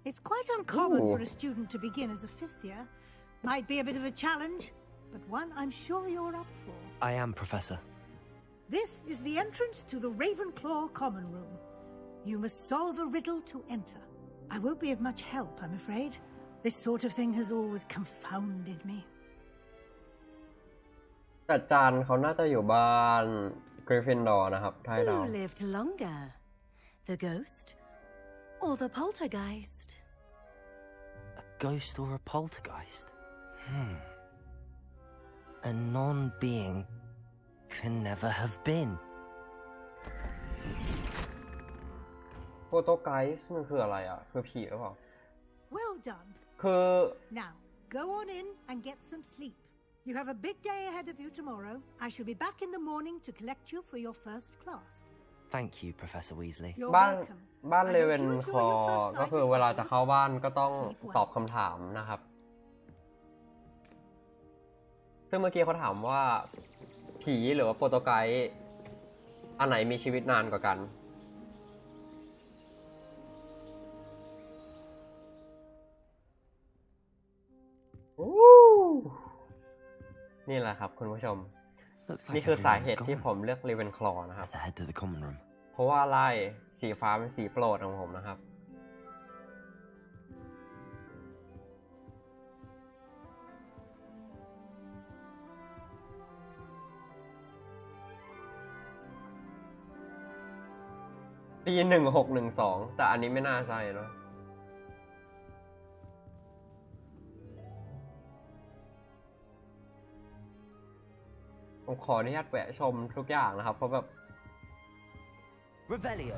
It's quite uncommon for a student to begin as a fifth year. Might be a bit of a challenge, but one I'm sure you're up for. I am, Professor. This is the entrance to the Ravenclaw Common Room. You must solve a riddle to enter. I won't be of much help, I'm afraid. This sort of thing has always confounded me. แต่จานเขาน่าจะอยู่บ้านกริฟฟินดอร์นะครับไทยดาว Who lived longer, the ghost or the poltergeist? A ghost or a poltergeist? A non-being can never have been. โปรโตไกส์มันคืออะไรอ่ะคือผีหรือเปล่า Well done. คือ Now, go on in and get some sleep. You have a big day ahead of you tomorrow. I shall be back in the morning to collect you for your first class. Thank you, Professor Weasley. You're บ้าน welcome. เลเวนคลอก็คือเวลาจะเข้าบ้านก็ต้องตอบคำถามนะครับซึ่งเมื่อกี้เขาถามว่าผีหรือว่าโปรโตไกส์อันไหนมีชีวิตนานกว่ากันนี่แหละครับคุณผู้ชม นี่คือสาเหตุที่ผมเลือกเลเวนคลอนะครับ Let's head to the common room. เพราะว่าไล่สีฟ้าเป็นสีโปรดของผมนะครับปี1612แต่อันนี้ไม่น่าใช่เนอะผมขออนุญาตแวะชมทุกอย่างนะครับเพราะแบบ Revelio.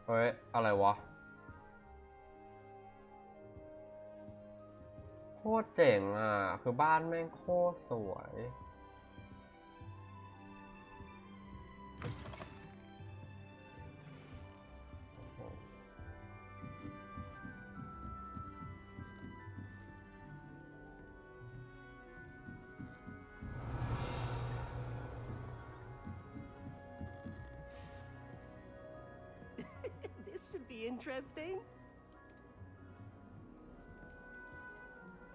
เฮ้ยอะไรวะโคตรเจ๋งอ่ะคือบ้านแม่งโคตรสวย This should be interesting.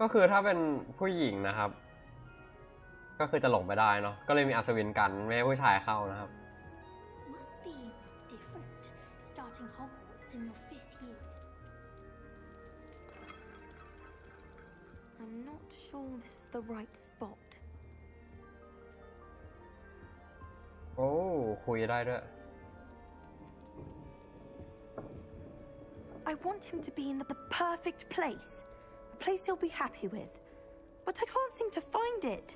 ก็คือถ้าเป็นผู้หญิงนะครับก็คือจะหลงไปได้เนาะก็เลยมีอัศวินกันไม่ให้ผู้ชายเข้านะครับ Must be different starting Hogwarts in your 5th year. I'm not sure this is the right spot. โอ้คุยได้ด้วย I want him to be in the perfect place. A place he'll be happy with. But I can't seem to find it.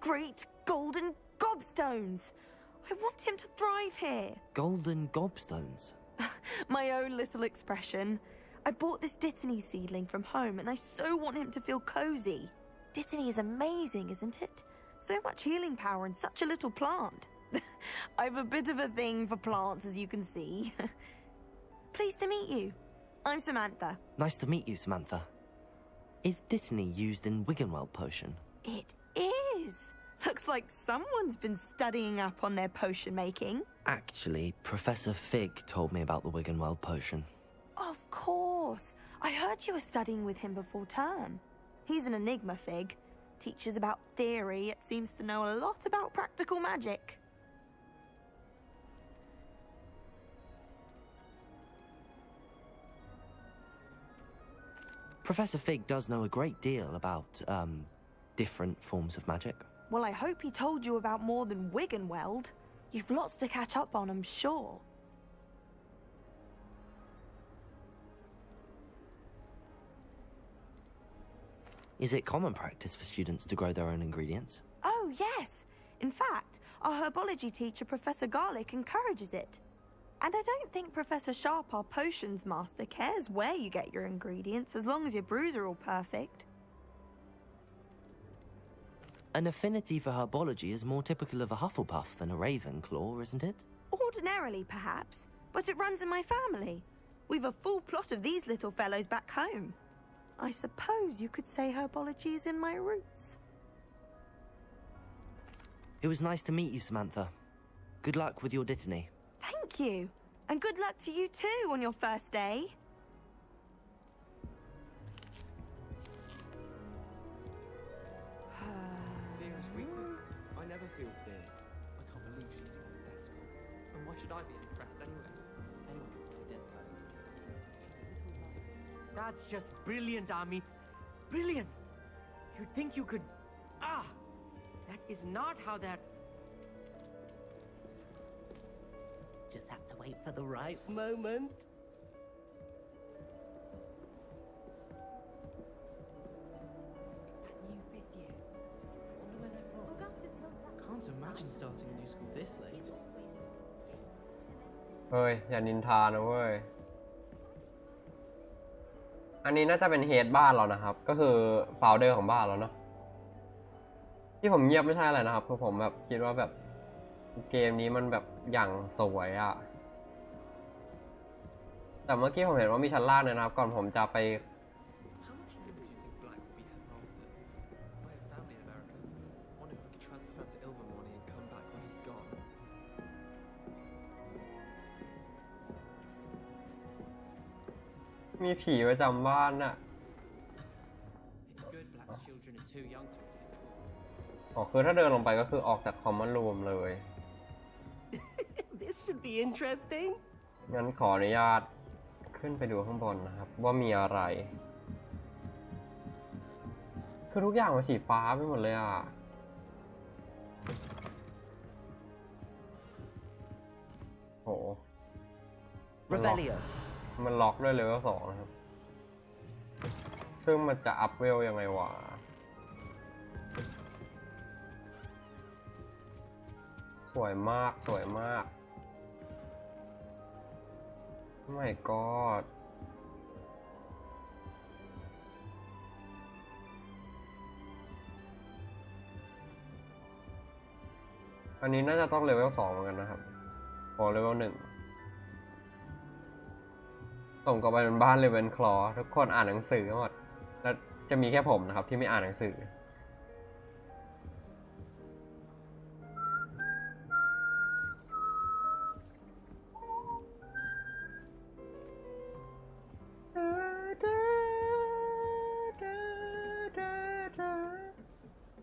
Great golden gobstones! I want him to thrive here. Golden gobstones. My own little expression. I bought this Dittany seedling from home and I so want him to feel cozy. Dittany is amazing, isn't it? So much healing power in such a little plant. I've a bit of a thing for plants, as you can see. Pleased to meet you. I'm Samantha. Nice to meet you, Samantha. Is Dittany used in Wiggenweld potion? It is. Looks like someone's been studying up on their potion making. Actually, Professor Fig told me about the Wiggenweld potion. Of course. I heard you were studying with him before term. He's an enigma, Fig. Teaches about theory, yet seems to know a lot about practical magic. Professor Fig does know a great deal about, different forms of magic. Well, I hope he told you about more than Wiggenweld. You've lots to catch up on, I'm sure. Is it common practice for students to grow their own ingredients? Oh, yes. In fact, our herbology teacher, Professor Garlick, encourages it. And I don't think Professor Sharp, our potions master, cares where you get your ingredients as long as your brews are all perfect. An affinity for herbology is more typical of a Hufflepuff than a Ravenclaw, isn't it? Ordinarily, perhaps, but it runs in my family. We've a full plot of these little fellows back home. I suppose you could say herbology is in my roots. It was nice to meet you, Samantha. Good luck with your Dittany. Thank you. And good luck to you too on your first day. Fear is weakness. I never feel fear. I can't believe she's seen the best one. And why should I be impressed anyway? Anyone can find a dead person. She's a little light. That's just brilliant, Amit. Brilliant! You'd think you could... That is not how that... Just have to wait for the right moment. That new fifth year. Wonder where they're from. Augustus held that. Can't imagine starting a new school this late. It's always the case. เฮ้ยอย่านินทานะเว้ยอันนี้น่าจะเป็นเฮดบ้านเรานะครับก็คือโฟลเดอร์ของบ้านเราเนาะที่ผมเงียบไม่ใช่อะไรนะครับคือผมแบบคิดว่าแบบเกมนี้มันแบบอย่างสวยอะแต่เมื่อกี้ผมเห็นว่ามีชั้นล่างเลยนะครับก่อนผมจะไป How much longer do you think Black will be headmaster? I have family in America. Wonder if I could transfer to Ilvermorny and come back when he's gone. มีผีประจำบ้านน่ะ It's good Black's children are too young to attend. อ๋อคือถ้าเดินลงไปก็คือออกจากคอมมอนรูมเลย This should be interesting. งั้นขออนุญาตขึ้นไปดูข้างบนนะครับว่ามีอะไรคือทุกอย่างมันสีฟ้าไปหมดเลยอ่ะโห Revelio. มันล็อกด้วยเลเวล2นะครับซึ่งมันจะอัพเวลยังไงวะสวยมากสวยมากMy God อันนี้น่าจะต้องเลเวล2เหมือนกันนะครับโอ้เลเวล1ส่งกลับไปเป็นบ้านเลเวนคลอทุกคนอ่านหนังสือหมดแล้วจะมีแค่ผมนะครับที่ไม่อ่านหนังสือ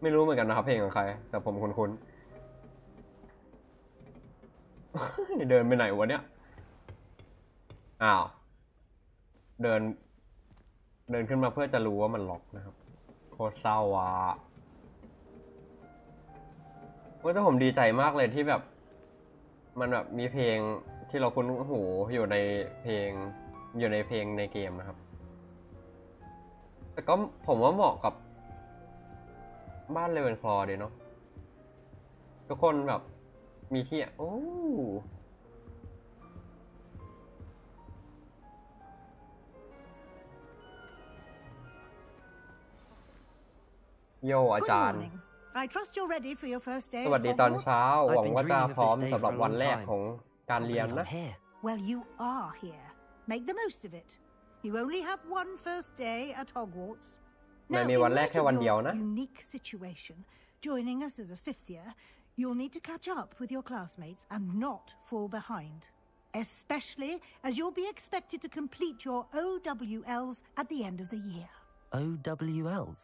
ไม่รู้เหมือนกันนะครับเพลงของใครแต่ผมคุ้นๆ เดินไปไหนวะเนี่ยอ้าวเดินขึ้นมาเพื่อจะรู้ว่ามันล็อกนะครับโคตรเศร้าว่ะแต่ผมดีใจมากเลยที่แบบมันแบบมีเพลงที่เราคุ้นหูอยู่ในเพลงในเกมนะครับแต่ก็ผมว่าเหมาะกับบ้านเลเวนคลอดีเนาะทุกคนแบบมีที่โอ้โยอาจารย์ I trust you're ready for your first day สวัสดีตอนเช้าหวังว่าจะพร้อมสำหรับวันแรกของการเรียนนะ Well, you are here. Make the most of it. You only have one first day at Hogwarts. ไม่มีวันแรกแค่วันเดียวนะ Unique situation. Joining us as a fifth year, you'll need to catch up with your classmates and not fall behind. Especially as you'll be expected to complete your OWLs at the end of the year. OWLs?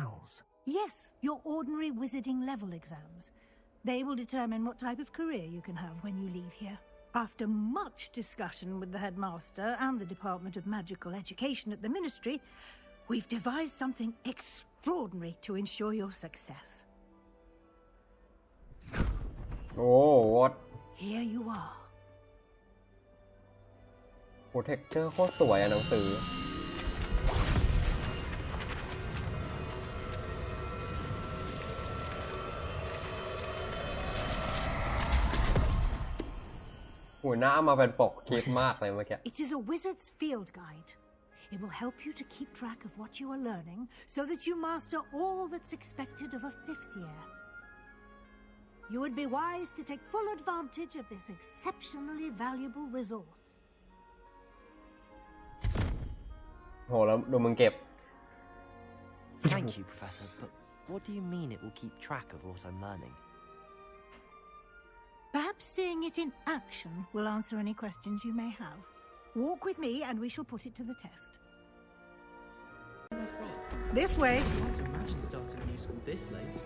Owls? Yes, your ordinary wizarding level exams. They will determine what type of career you can have when you leave here. After much discussion with the headmaster and the Department of Magical Education at the Ministry, we've devised something extraordinary to ensure your success. Oh, what? Here you are. โอ้เท็กเจอร์โคตรสวยอะหนังสือหูหน้าเอามาเป็นปกคลิปมากเลยเมื่อกี้ It is a wizard's field guide. It will help you to keep track of what you are learning so that you master all that's expected of a fifth year. You would be wise to take full advantage of this exceptionally valuable resource. โหแล้วดูมึงเก็บ Thank you, Professor, but what do you mean it will keep track of what I'm learning? Perhaps Perhaps seeing it in action will answer any questions you may have. Walk with me and we shall put it to the test. This way. I can't imagine starting new school this late.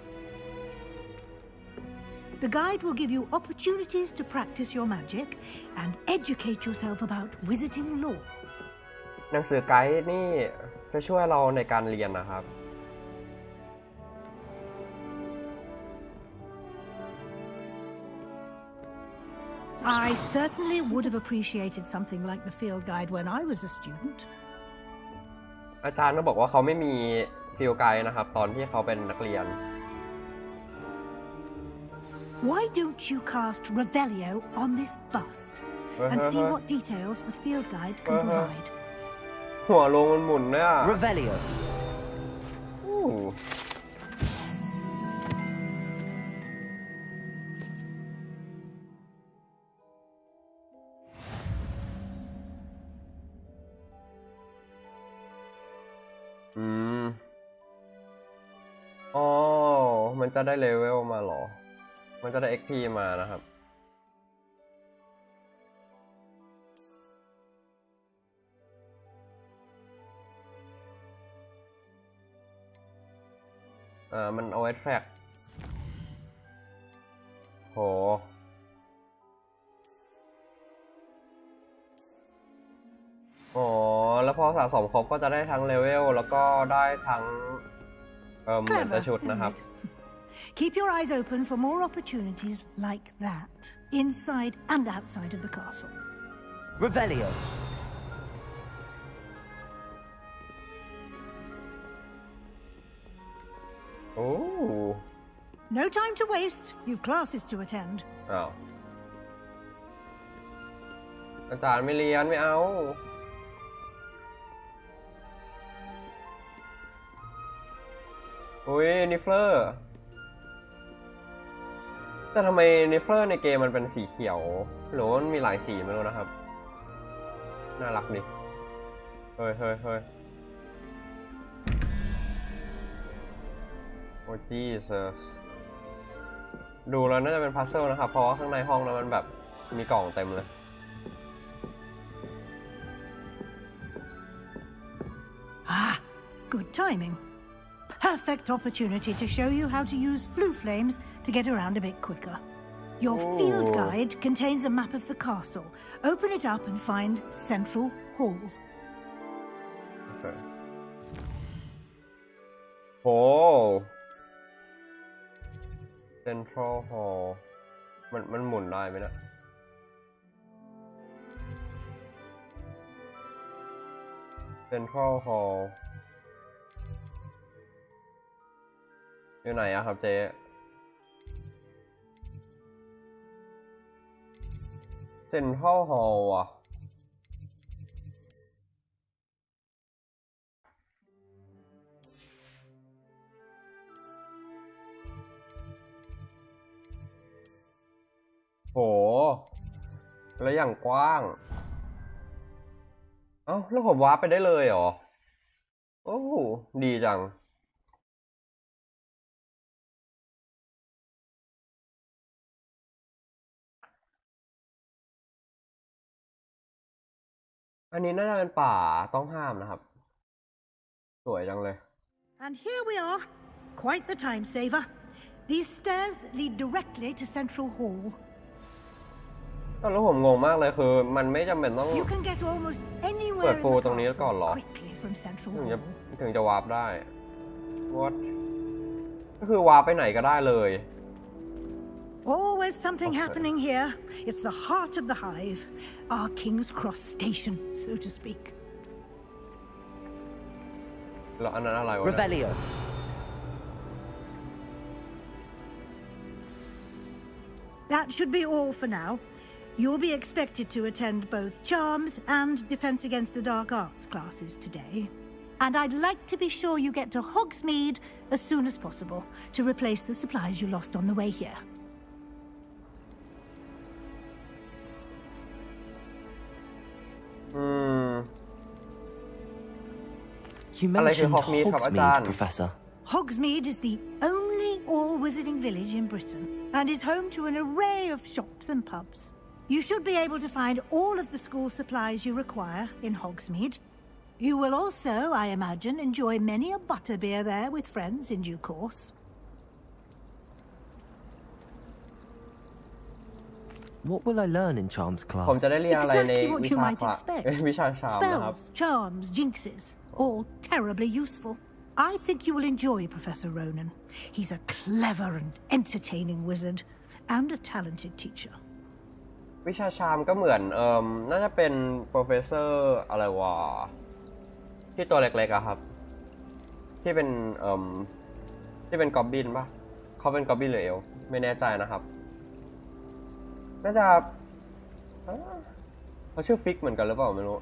The guide will give you opportunities to practice your magic and educate yourself about wizarding lore. หนังสือไกด์นี่จะช่วยเราในการเรียนนะครับ I certainly would have appreciated something like the field guide when I was a student. อาจารย์ก็บอกว่าเขาไม่มีฟิลไกด์นะครับตอนที่เขาเป็นนักเรียน Why don't you cast Revelio on this bust and see what details the field guide can provide? หัวลงมันหมุนเนี่ย Revelio. อ๋อ มันจะได้เลเวลมาเหรอ มันจะได้ XP มานะครับ มันเอาไว้แทร็กโห อ๋อ แล้วพอสะสมครบก็จะได้ทั้งเลเวลแล้วก็ได้ทั้งเหมือนจะชุดนะครับ Keep your eyes open for more opportunities like that, inside and outside of the castle. Revelio. Oh. No time to waste. You've classes to attend. อ้าว อาจารย์ไม่เรียนไม่เอา อุ้ยนิฟเลอร์แต่ทำไมนิฟเลอร์ในเกมมันเป็นสีเขียวหรือว่ามันมีหลายสีไม่รู้นะครับน่ารักดิเฮ้ยโอ้จีเซสดูแล้วน่าจะเป็นพัซเซิลนะครับเพราะว่าข้างในห้องนั้นมันแบบมีกล่องเต็มเลย Ah, good timing. Perfect opportunity to show you how to use flue flames to get around a bit quicker. Your field guide contains a map of the castle. Open it up and find Central Hall. Okay. Oh. Central Hall. มันหมุนได้ไหมนะ Central Hall อยู่ไหนอะครับเจ๊ Central Hall อะโหแล้วอย่างกว้างเอ้าแล้วผมวาร์ปไปได้เลยเหรอโอ้ดีจังอันนี้น่าจะเป็นป่าต้องห้ามนะครับสวยจังเลย And here we are. Quite the time saver. These stairs lead directly to Central Hall. แล้วผมงงมากเลยคือมันไม่จำเป็นต้อง You can get almost เปิ anywhere ด in ฟู the ตรงนี้ก่อนเหรอ castle quickly from Central ถึง Hall. จะวาร์ปได้ What ก็คือวาร์ปไปไหนก็ได้เลย Always something happening here. It's the heart of the hive, our King's Cross station, so to speak. แล้วอันนั้นอะไรวะเนี่ย Revelio. That should be all for now. You'll be expected to attend both Charms and Defense Against the Dark Arts classes today. And I'd like to be sure you get to Hogsmeade as soon as possible to replace the supplies you lost on the way here. You mentioned Hogsmeade, Hogsmeade, Professor. Hogsmeade is the only all-wizarding village in Britain and is home to an array of shops shops and pubs. You should be able to find all of the school supplies you require in Hogsmeade. You will also, I imagine, enjoy many a butterbeer there with friends in due course. What will I learn in Charms ผม class? จะได้เรียนอะไรใน Exactly what วิ you ชา might expect. วิชาชามนะครับ Spells, charms, jinxes, all terribly useful. I think you will enjoy Professor Ronan. He's a clever and entertaining wizard and a talented teacher. วิชาชามก็เหมือนน่าจะเป็น professor อะไรวะที่ตัวเล็กๆอะครับที่เป็นกอบบินปะเขาเป็นกอบบินหรือเอลไม่แน่ใจนะครับน่าจะเขาชื่อฟิกเหมือนกันหรือเปล่าไม่รู้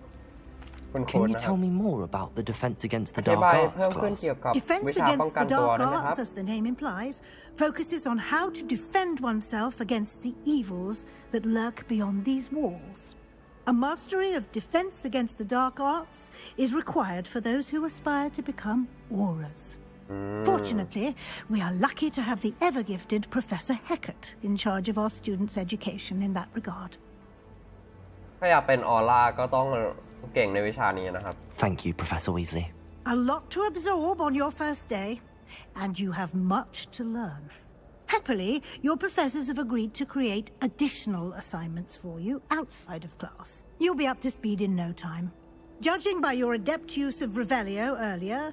Can you tell me more about the defense against the อธิ dark บาย arts เพิ่มขึ้น class? เกี่ยวกับ Defense วิชาป้อง against กัน the ตัว dark ได้ไหมครับ arts, as the name implies, focuses on how to defend oneself against the evils that lurk beyond these walls. A mastery of defense against the dark arts is required for those who aspire to become auras. Fortunately, we are lucky to have the ever-gifted Professor Heckert in charge of our students' education in that regard. ถ้าอยากเป็นออร่าก็ต้องเก่งในวิชานี้นะครับ Thank you, Professor Weasley. A lot to absorb on your first day, and you have much to learn. Happily, your professors have agreed to create additional assignments for you outside of class. You'll be up to speed in no time. Judging by your adept use of Revelio earlier,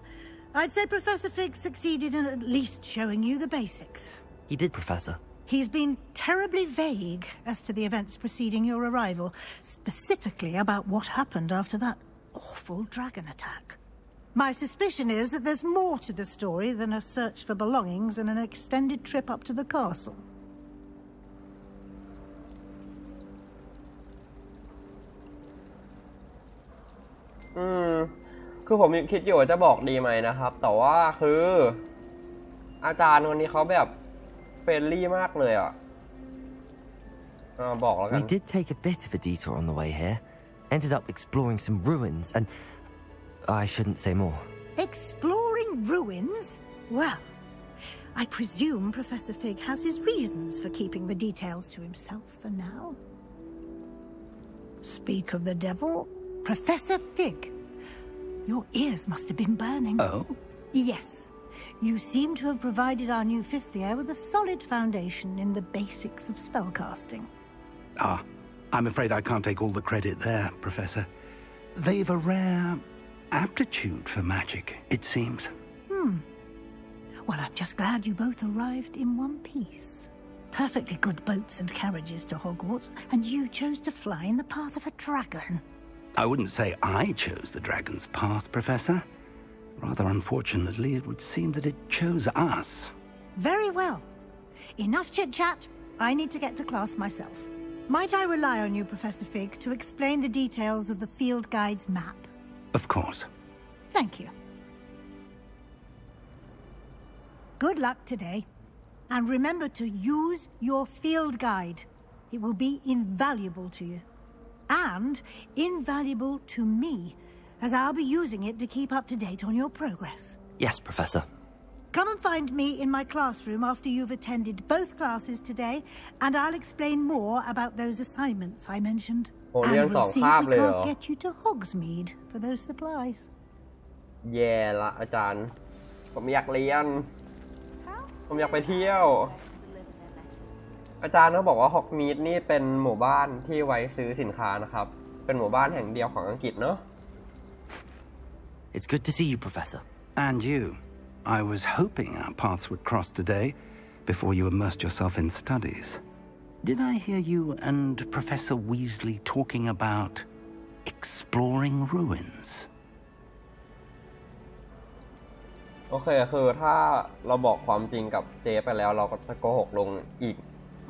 I'd say Professor Fig succeeded in at least showing you the basics. He did, Professor. He's been terribly vague as to the events preceding your arrival, specifically about what happened after that awful dragon attack. My suspicion is that there's more to the story than a search for belongings and an extended trip up to the castle. คือผมคิดอยู่ว่าจะบอกดีไหมนะครับแต่ว่าคืออาจารย์คนนี้เขาแบบเฟรนลี่มากเลยอ่ะบอกแล้วกัน We did take a bit of a detour on the way here. Ended up exploring some ruins and I shouldn't say more. Exploring ruins? Well, I presume Professor Fig has his reasons for keeping the details to himself for now. Speak of the devil, Professor Fig. Your ears must have been burning. Oh? Yes. You seem to have provided our new fifth year with a solid foundation in the basics of spellcasting. I'm afraid I can't take all the credit there, Professor. They've a rare aptitude for magic, it seems. Well, I'm just glad you both arrived in one piece. Perfectly good boats and carriages to Hogwarts, and you chose to fly in the path of a dragon. I wouldn't say I chose the dragon's path, Professor. Rather unfortunately, it would seem that it chose us. Very well. Enough chit-chat. I need to get to class myself. Might I rely on you, Professor Fig, to explain the details of the field guide's map? Of course. Thank you. Good luck today. And remember to use your field guide. It will be invaluable to you. And invaluable to me, as I'll be using it to keep up to date on your progress. Yes, Professor. Come and find me in my classroom after you've attended both classes today, and I'll explain more about those assignments I mentioned. And we'll see if we can't get you to Hogsmeade for those supplies. แย่ละอาจารย์ผมอยากเรียนผมอยากไปเที่ยวอาจารย์เขาบอกว่าฮอกมีดนี่เป็นหมู่บ้านที่ไว้ซื้อสินค้านะครับเป็นหมู่บ้านแห่งเดียวของอังกฤษเนอะ It's good to see you, Professor. And you. I was hoping our paths would cross today before you immersed yourself in studies. Did I hear you and Professor Weasley talking about exploring ruins? โอเคคือถ้าเราบอกความจริงกับเจไปแล้วเราก็จะโกหกลงอีก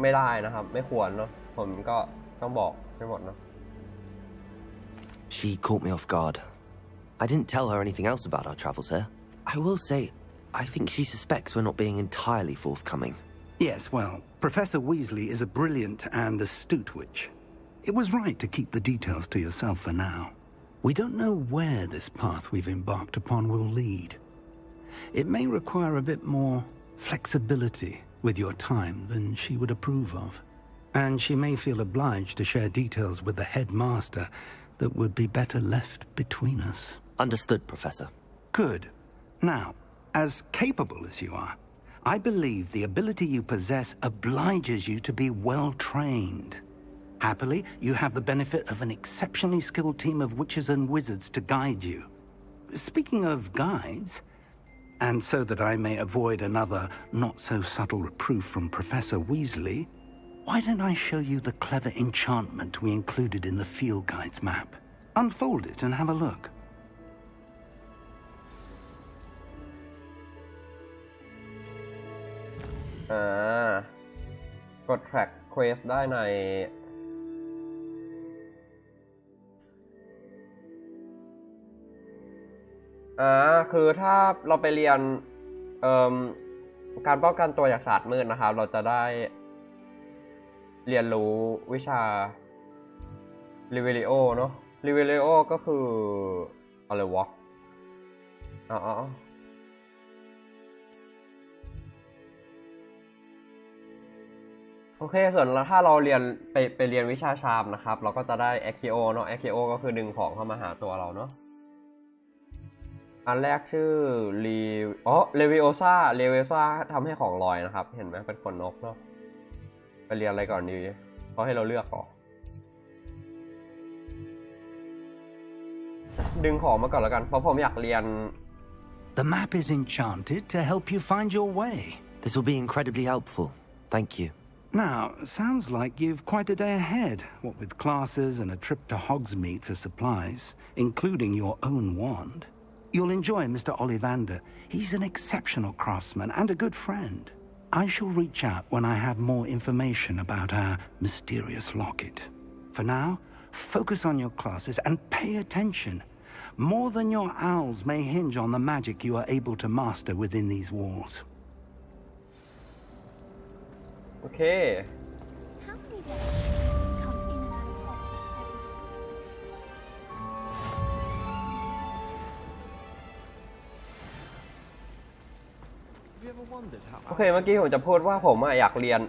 ไม่ได้นะครับไม่ควรเนาะผมก็ต้องบอกให้หมดเนาะ She caught me off guard. I didn't tell her anything else about our travels here. I will say, I think she suspects we're not being entirely forthcoming. Yes, well, Professor Weasley is a brilliant and astute witch. It was right to keep the details to yourself for now. We don't know where this path we've embarked upon will lead. It may require a bit more flexibility with your time than she would approve of. and she may feel obliged to share details with the headmaster that would be better left between us. Understood, Professor. Good. Now, as capable as you are, I believe the ability you possess obliges you to be well trained. Happily, you have the benefit of an exceptionally skilled team of witches and wizards to guide you. Speaking of guides, and so that I may avoid another not-so-subtle reproof from Professor Weasley, why don't I show you the clever enchantment we included in the field guide's map? Unfold it and have a look. กด track quest ได้ในคือถ้าเราไปเรียนการป้องกันตัวจากศาสตร์มืดนะครับเราจะได้เรียนรู้วิชา Revelio เนาะ Revelio ก็คืออะไรวะโอเคส่วนถ้าเราเรียนไปเรียนวิชาชามนะครับเราก็จะได้ Accio เนาะ Accio ก็คือดึงของเข้ามาหาตัวเราเนาะอันแรกชื่อLeviosa ทำให้ของลอยนะครับเห็นไหมเป็นขนนกเนาะไปเรียนอะไรก่อนดีเขาให้เราเลือกก่อนดึงของมาก่อนแล้วกันเพราะผมอยากเรียน The map is enchanted to help you find your way. This will be incredibly helpful. Thank you. Now, sounds like you've quite a day ahead, what with classes and a trip to Hogsmeade for supplies, including your own wand. You'll enjoy Mr. Ollivander. He's an exceptional craftsman and a good friend. I shall reach out when I have more information about our mysterious locket. For now, focus on your classes and pay attention. More than your owls may hinge on the magic you are able to master within these walls. Okay. How many visitors come in and out of Hogwarts every day? โอเคเมื่อกี้ผมจะพูดว่าผมอยากเรียน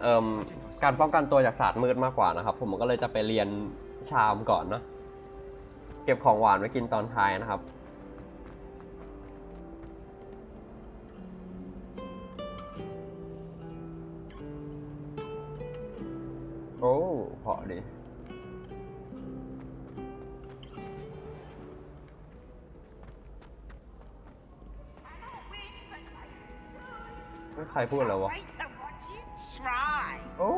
การป้องกันตัวจากศาสตร์มืดมากกว่านะครับผมก็เลยจะไปเรียนชามก่อนเนาะเก็บของหวานไว้กินตอนท้ายนะครับโอ้พอดีใครพูดแล้ววะโอ้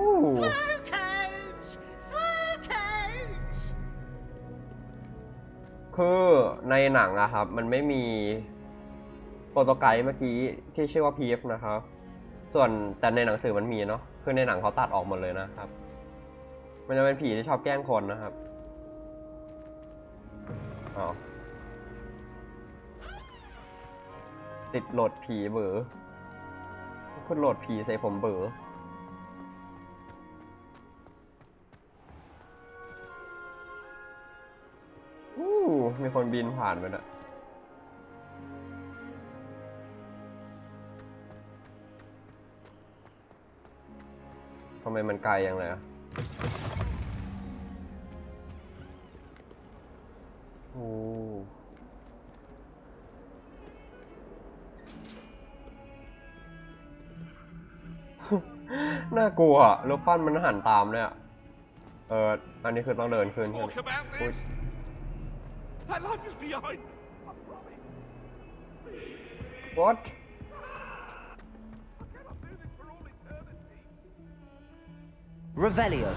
คือในหนังอะครับมันไม่มีโปรโตไกด์เมื่อกี้ที่ชื่อว่าพีฟนะครับส่วนแต่ในหนังสือมันมีเนาะคือในหนังเขาตัดออกหมดเลยนะครับมันจะเป็นผีที่ชอบแกล้งคนนะครับติดโหลดผีเบอคุณโหลดผีใส่ผมเบอมีคนบินผ่านไปนะทำไมมันไกลอย่างไรอะโอ้น่ากลัวอะรูปปั้นมันหันตามเลยอะอันนี้คือต้องเดินขึ้นใช่ไหมThat life is behind. What? I cannot do this for all eternity. Revelio.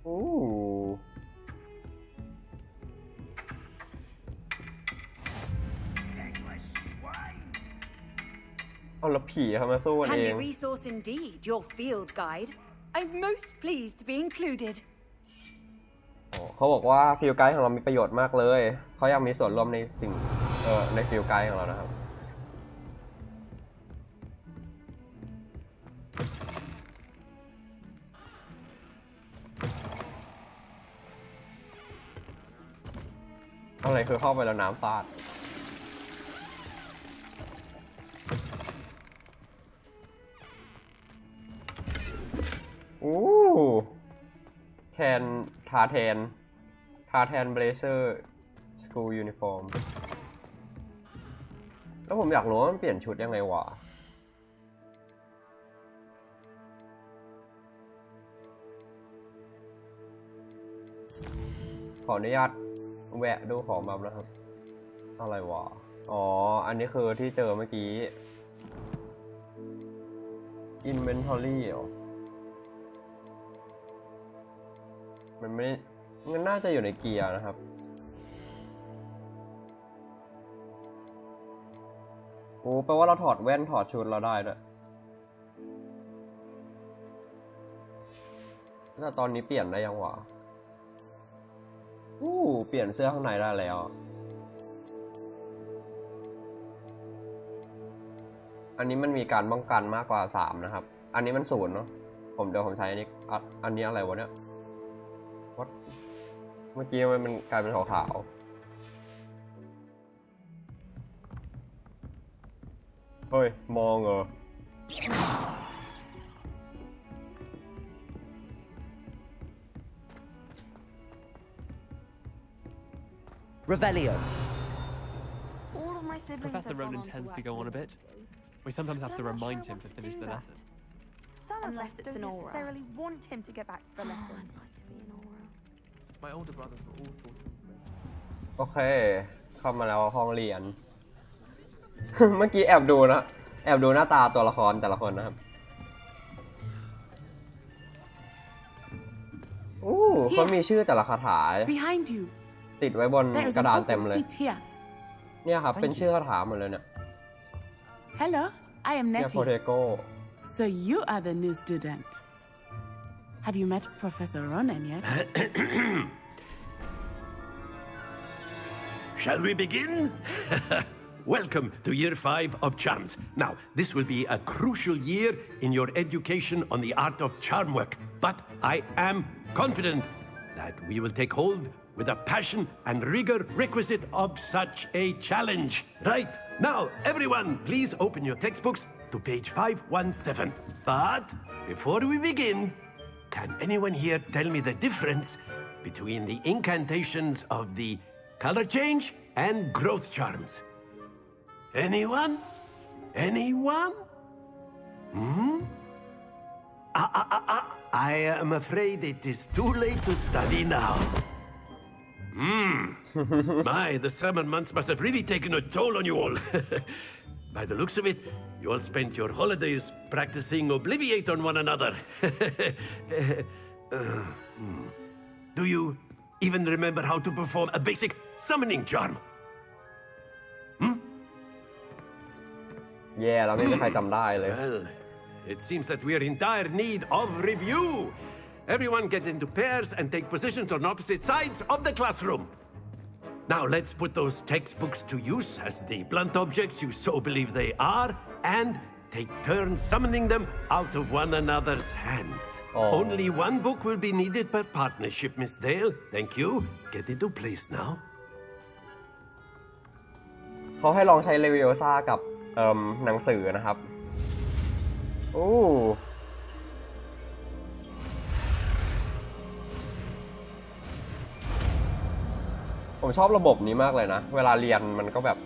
Ooh. เอาแล้วผีเขามาสู้กันเอง Handy resource indeed, your field guide. I'm most pleased to be included. เขาบอกว่าฟิลไกด์ของเรามีประโยชน์มากเลยเขาอยากมีส่วนร่วมในสิ่งในฟิลไกด์ของเรานะครับอะไรคือเข้าไปแล้วน้ำสาด นทาแทนเบลเซอร์สคูลยูนิฟอร์มแล้วผมอยากรู้ว่ามันเปลี่ยนชุดยังไงวะขออนุญาตแวะดูของมานะครับอะไรวะอ๋ออันนี้คือที่เจอเมื่อกี้ Inventory เหรอมันน่าจะอยู่ในเกียร์นะครับโอ้แปลว่าเราถอดแว่นถอดชุดเราได้ด้วยแต่ตอนนี้เปลี่ยนได้ยังวะเปลี่ยนเสื้อข้างในได้แล้วอันนี้มันมีการป้องกันมากกว่า3นะครับอันนี้มัน0เนาะเดี๋ยวผมใช้อันนี้อะไรวะเนี่ยเมื่อกี้มันกลายเป็นขาวๆเฮ้ยมองเหรอRevelio. All of my siblings Professor have gone Ronan on to tends to work go on a for bit. Hogwarts. We sometimes have to I'm not sure remind I him want to to finish do the that. lesson. Some of Unless us it's don't an aura. necessarily want him to get back to the lesson. I'd like to be an aura. My older brothers were all taught him. โอเคเข้ามาแล้วห้องเรียน เมื่อกี้แอบดูหน้าตาตัวละครแต่ละคนนะครับเขามีชื่อแต่ละคาถา Behind you. ติดไว้บน There is กระ an ดานเต็ open มเลย seat here. เนี่ยครับเป็นชื่อคาถาหมดเลยเนี่ย Hello, I am เนี่ยโพเท Nettie. โก้ So you are the new student. Have you met Professor Ronan yet? Shall we begin? Welcome to Year 5 of Charms. Now, this will be a crucial year in your education on the art of charm work, but I am confident that we will take hold with the passion and rigor requisite of such a challenge. Right, now, everyone, please open your textbooks to page 517. But before we begin, can anyone here tell me the difference between the incantations of the color change and growth charms? Anyone? Anyone? I am afraid it is too late to study now. My, the summer months must have really taken a toll on you all. By the looks of it, you all spent your holidays practicing Obliviate on one another. Do you even remember how to perform a basic summoning charm? แย่แล้วไม่มีใครจำได้เลย Well, it seems that we are in dire need of review. Everyone get into pairs and take positions on opposite sides of the classroom. Now let's put those textbooks to use as the blunt objects you so believe they are, and take turns summoning them out of one another's hands. Only one book will be needed per partnership, Miss Dale. Thank you. Get into place now. เขาให้ลองใช้เลวิโอซ่ากับหนังสือนะครับผมชอบระบบนี้มากเลยนะเวลาเรียนมันก็แบบ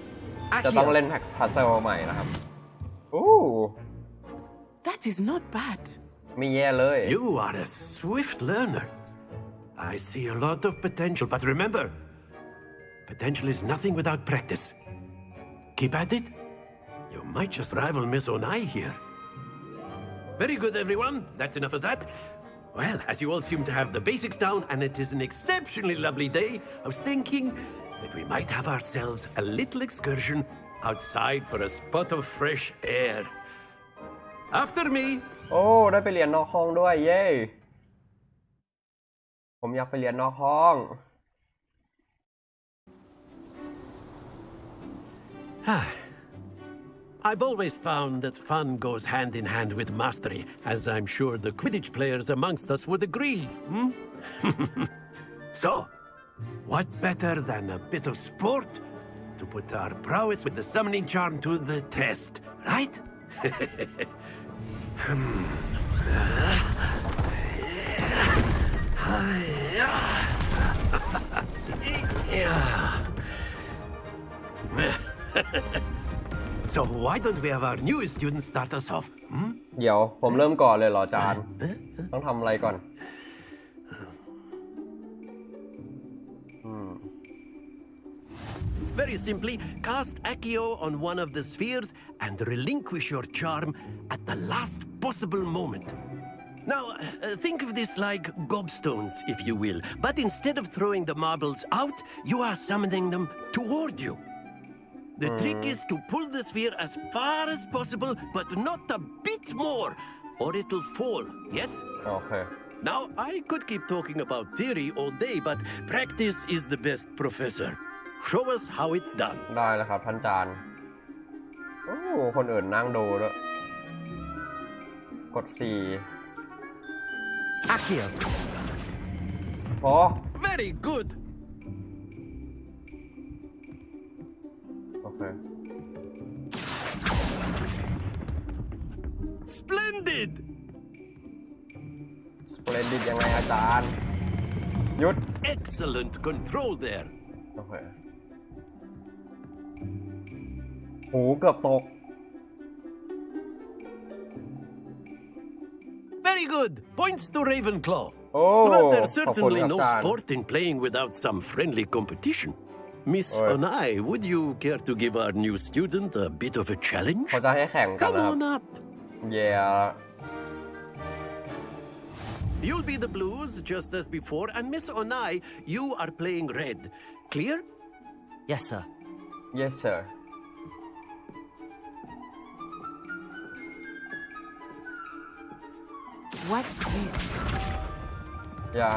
จะต้องเล่นพัซเซิลใหม่นะครับThat is not bad. ไม่แย่เลย You are a swift learner. I see a lot of potential, but remember, potential is nothing without practice. Keep at it. You might just rival Miss Onai here. Very good, everyone. That's enough of that. Well, as you all seem to have the basics down, and it is an exceptionally lovely day, I was thinking that we might have ourselves a little excursion outside for a spot of fresh air. After me. ได้ไปเรียนนอกห้องด้วยเย้ผมอยากไปเรียนนอกห้อง I've always found that fun goes hand in hand with mastery, as I'm sure the Quidditch players amongst us would agree. So, what better than a bit of sport to put our prowess with the summoning charm to the test, right? So why don't we have our newest student start us off? เดี๋ยวผมเริ่มก่อนเลยเหรออาจารย์ต้องทำอะไรก่อนVery simply, cast Accio on one of the spheres and relinquish your charm at the last possible moment. Now, think of this like gobstones, if you will, but instead of throwing the marbles out, you are summoning them toward you. The trick is to pull the sphere as far as possible, but not a bit more, or it'll fall, yes? Okay. Now, I could keep talking about theory all day, but practice is the best professor. Show us how it's done. ได้แล้วครับท่านอาจารย์โอ้คนอื่นนั่งดูด้วยกด4 Accio. โอ้ Very good. โอเค Splendid. Splendid ยังไงอาจารย์หยุด Excellent control there. โอเคโหเกือบตก Very good. Points to Ravenclaw. Oh, But there's certainly no Kapag-Kapag. sport in playing without some friendly competition. Miss Onai, would you care to give our new student a bit of a challenge? เขาจะให้แข่งกัน Come นะครับ on up. Yeah You'll be the blues just as before, and Miss Onai, you are playing red. Clear? Yes, sir. Yes sir Watch this. อย่า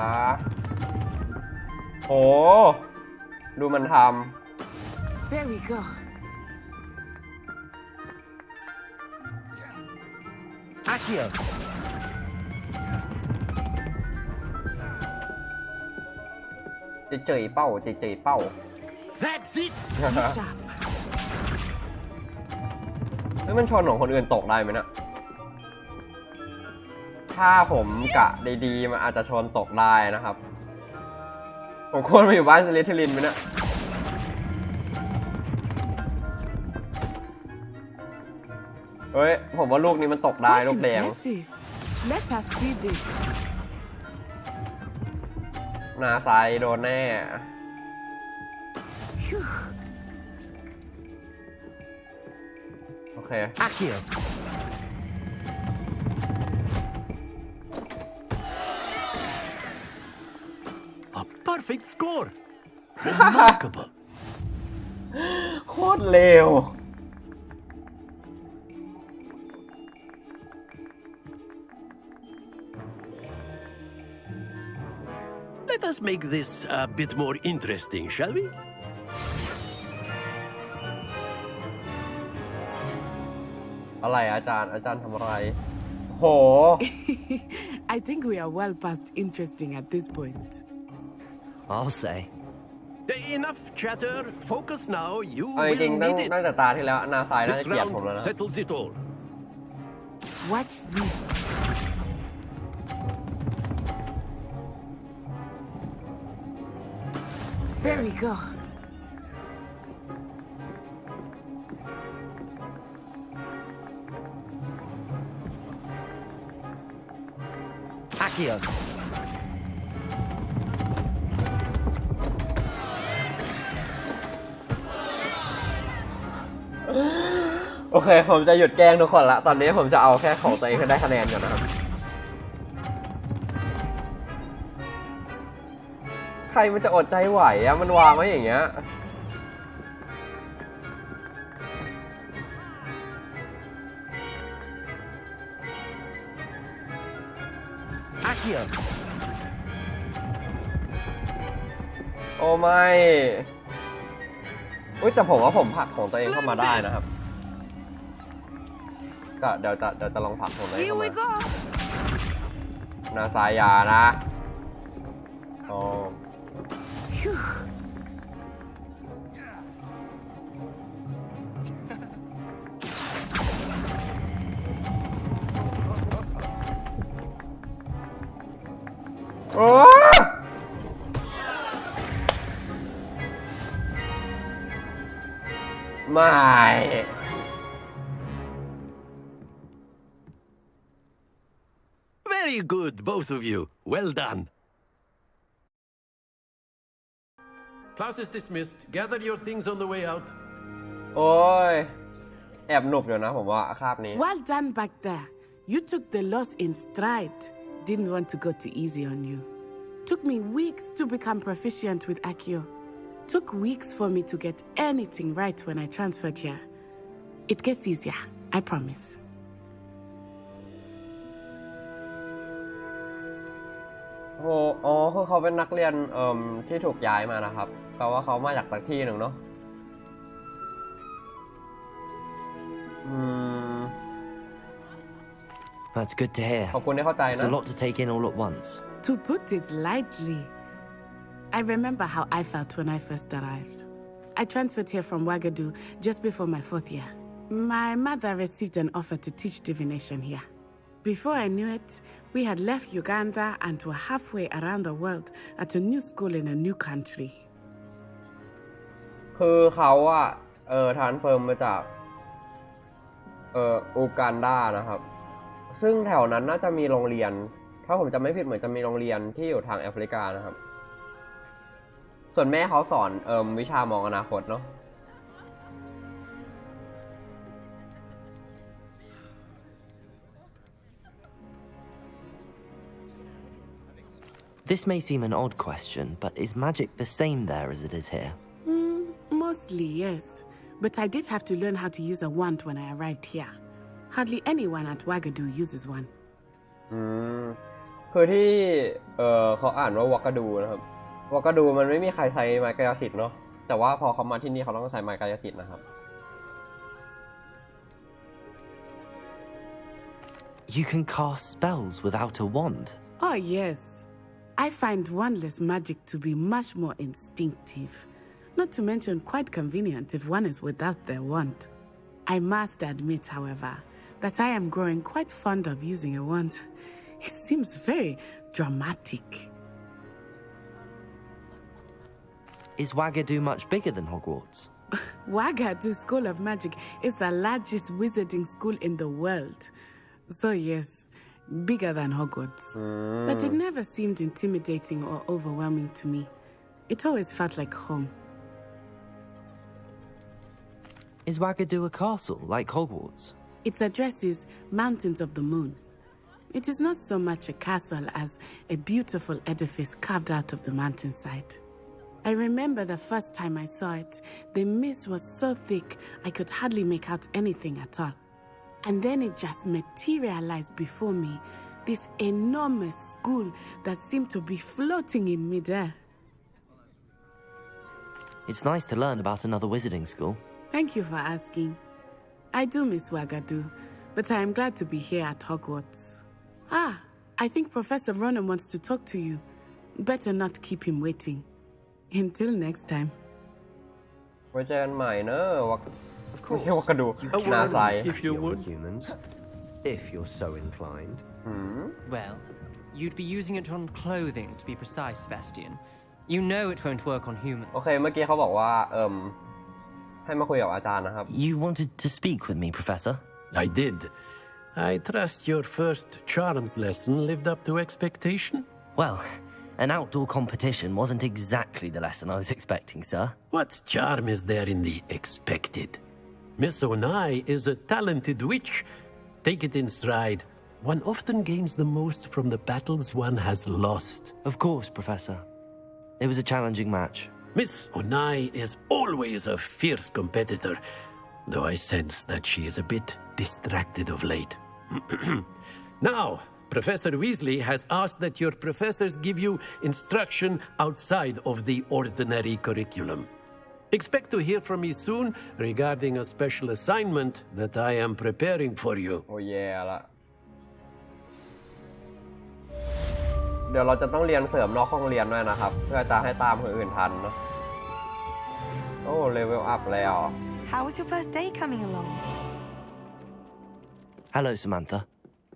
โหดูมันท There we go. Accio. ำเจยเป้าเจยเป้า That's it. Sharp. แล้วมันชนของคนอื่นตกได้ไหมนะถ้าผมกะดีๆมันอาจจะชนตกได้นะครับผมควรมาอยู่บ้านสลิธีรินไหมเนี่ยเฮ้ยผมว่าลูกนี้มันตกได้ Quite ลูกแดง impressive. Let us see this. หน้าซ้ายโดนแน่ Phew. โอเค Accio. A perfect score. Remarkable. โคตรเร็ว Let us make this a bit more interesting, shall we? อะไรอาจารย์ทำอะไร โห I think we are well past interesting at this point. I'll say. Enough chatter. Focus now. You เอาจริง will ๆตั้ง need it. แต่ตาที่แล้วหน้าซ้ายน่า This จะเกลียดผม round แล้วนะ settles it all. Watch this. There we go. Accio. โอเค ผมจะหยุดแกล้งทุกคนละ ตอนนี้ผมจะเอาแค่ของตัวเองให้ได้คะแนนก่อนนะครับ ใครมันจะอดใจไหวอะมันวางไว้อย่างเงี้ย Accio. โอ้ไม่อุ้ยแต่ผมว่าผมผลักของตัวเองเข้ามาได้นะครับ ก็เดี๋ยวจะลองผลักของตัวเอง Here เข้า we มา go. หน้าซ้ายยานะอ๋อ Phew. โ โอ้ไม่ Very good, both of you. Well done. Class is dismissed. Gather your things on the way out. โอ้ยแอบหนุกอยู่นะผมว่าคาบนี้ Well done back there. You took the loss in stride. Didn't want to go too easy on you. Took me weeks to become proficient with Accio. Took weeks for me to get anything right when I transferred here. It gets easier, I promise. โอ้อ๋อคือเขาเป็นนักเรียนที่ถูกย้ายมานะครับแปลว่าเขามาจากที่หนึ่งเนาะThat's good to hear. ขอบคุณที่เข้าใจนะ It's a lot to take in all at once. To put it lightly, I remember how I felt when I first arrived. I transferred here from Ouagadougou just before my 4th year. My mother received an offer to teach divination here. Before I knew it, we had left Uganda and were halfway around the world at a new school in a new country. คือเขาอะทรานเฟิร์มมาจากอูกันดานะครับซึ่งแถวนั้นน่าจะมีโรงเรียนถ้าผมจำไม่ผิดเหมือนจะมีโรงเรียนที่อยู่ทางแอฟริกานะครับส่วนแม่เขาสอนวิชามองอนาคตเนาะThis may seem an odd question, but is magic the same there as it is here? Mostly, yes. But I did have to learn how to use a wand when I arrived here. Hardly anyone at Ouagadougou uses one. คือที่เขาอ่านว่าวากาดูนะครับวากาดูมันไม่มีใครใช้ไม้กายสิทธิ์เนาะแต่ว่าพอเขามาที่นี่เขาต้องใช้ไม้กายสิทธิ์นะครับ You can cast spells without a wand. Oh, yes. I find wandless magic to be much more instinctive. Not to mention quite convenient if one is without their wand. I must admit, however, that I am growing quite fond of using a wand. It seems very dramatic. Is Ouagadougou much bigger than Hogwarts? Ouagadougou School of Magic is the largest wizarding school in the world. So yes, bigger than Hogwarts. But it never seemed intimidating or overwhelming to me. It always felt like home. Is Ouagadougou a castle like Hogwarts? Its address is Mountains of the Moon. It is not so much a castle as a beautiful edifice carved out of the mountainside. I remember the first time I saw it, the mist was so thick I could hardly make out anything at all. And then it just materialized before me, this enormous school that seemed to be floating in midair. It's nice to learn about another wizarding school. Thank you for asking. I do miss Ouagadougou, but I am glad to be here at Hogwarts. I think Professor Ronan wants to talk to you. Better not keep him waiting. Until next time. ไว้เจอกันใหม่เนอะไม่ใช่วากาดู A นา word, ไซ if you would. humans, if you're so inclined. Well, you'd be using it on clothing, to be precise, Sebastian. You know it won't work on humans. โอเคเมื่อกี้เขาบอกว่าให้มาคุยกับอาจารย์นะครับ You wanted to speak with me, Professor? I did. I trust your first charms lesson lived up to expectation? Well, an outdoor competition wasn't exactly the lesson I was expecting, sir. What charm is there in the expected? Miss Onai is a talented witch. Take it in stride. One often gains the most from the battles one has lost. Of course, Professor. It was a challenging match. Miss Onai is always a fierce competitor, though I sense that she is a bit distracted of late. Now, Professor Weasley has asked that your professors give you instruction outside of the ordinary curriculum. Expect to hear from me soon regarding a special assignment that I am preparing for you. โอ้แย่ละเดี๋ยวเราจะต้องเรียนเสริมนอกห้องเรียนด้วยนะครับเพื่อจะให้ตามคนอื่นทันเนาะโอ้เลเวลอัพแล้ว How was your first day coming along? Hello, Samantha.